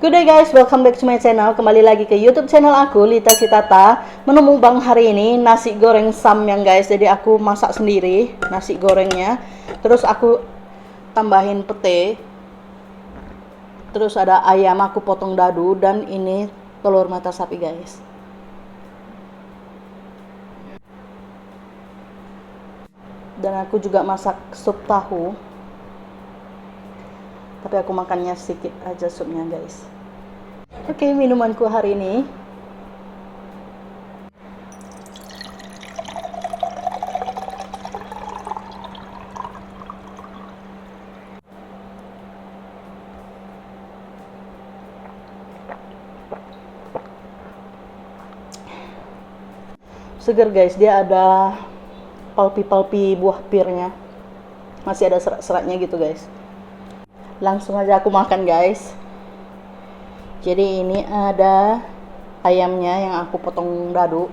Good day guys, welcome back to my channel. Kembali lagi ke YouTube channel aku, Lita Citata. Menu mukbang hari ini nasi goreng samyang guys. Jadi aku masak sendiri nasi gorengnya. Terus aku tambahin pete. Terus ada ayam aku potong dadu dan ini telur mata sapi guys. Dan aku juga masak sup tahu. Tapi aku makannya sedikit aja supnya guys. Oke, minumanku hari ini segar guys, dia ada palpi-palpi buah pirnya, masih ada serat-seratnya gitu guys. Langsung aja aku makan guys. Jadi ini ada ayamnya yang aku potong dadu.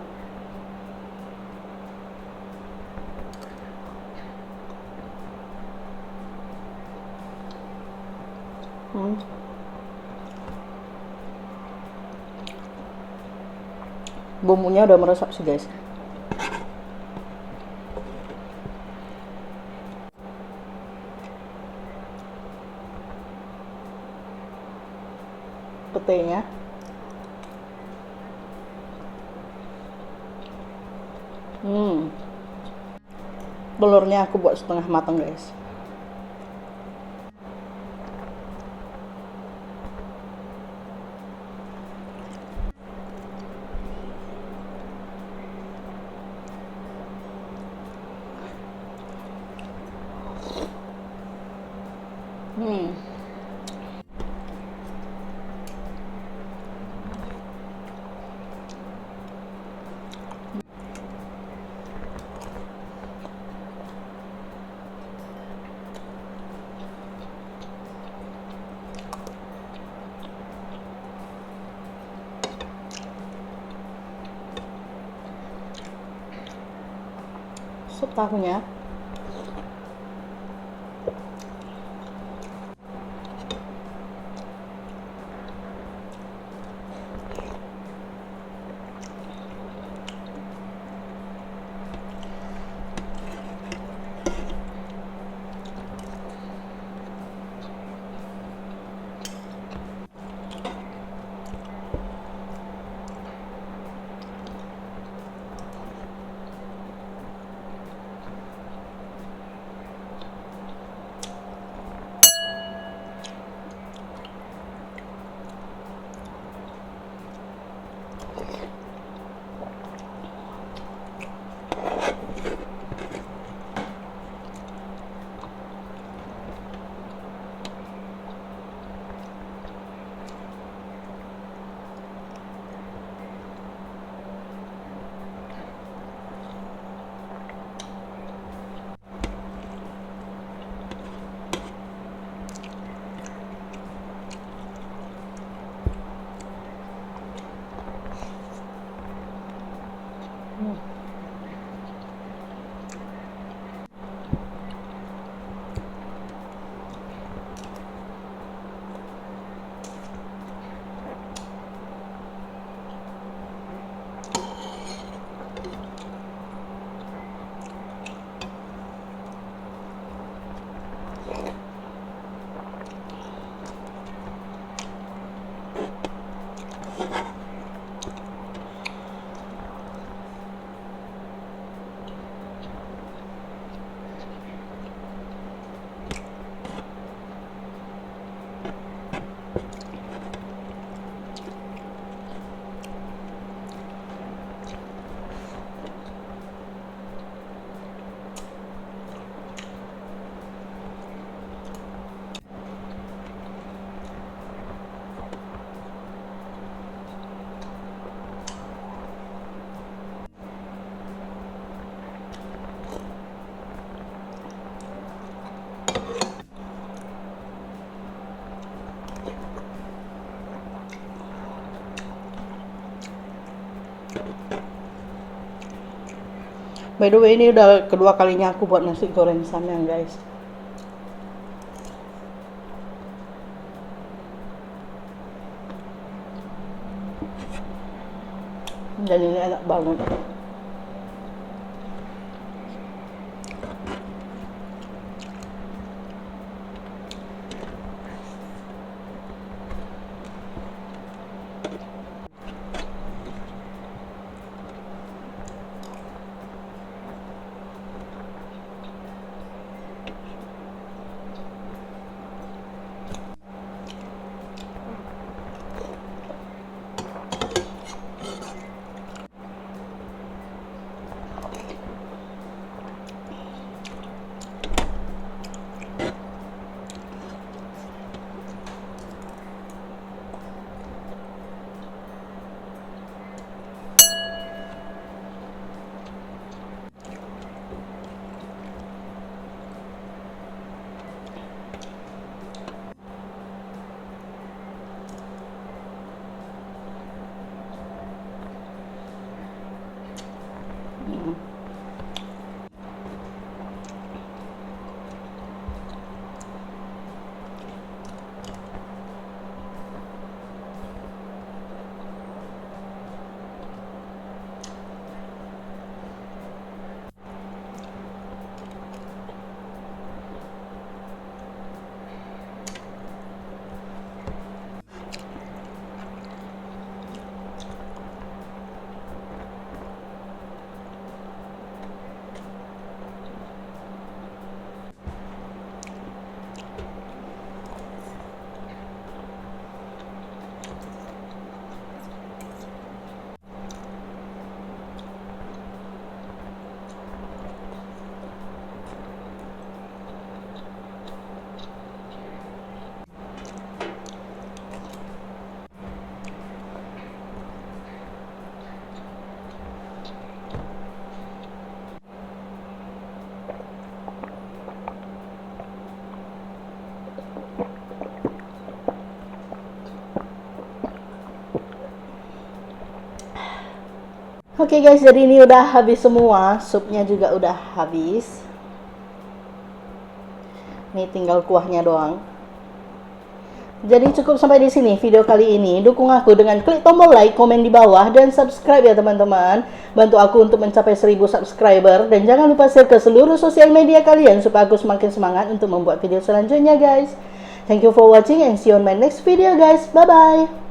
Bumbunya udah meresap sih guys. Petenya telurnya aku buat setengah matang guys. Sup tahunya by the way, ini udah kedua kalinya aku buat nasi goreng samyang guys. Dan ini enak banget. Oke guys, jadi ini udah habis semua, supnya juga udah habis. Ini tinggal kuahnya doang. Jadi cukup sampai di sini video kali ini. Dukung aku dengan klik tombol like, komen di bawah, dan subscribe ya teman-teman. Bantu aku untuk mencapai 1000 subscriber. Dan jangan lupa share ke seluruh sosial media kalian supaya aku semakin semangat untuk membuat video selanjutnya guys. Thank you for watching and see you on my next video guys. Bye bye.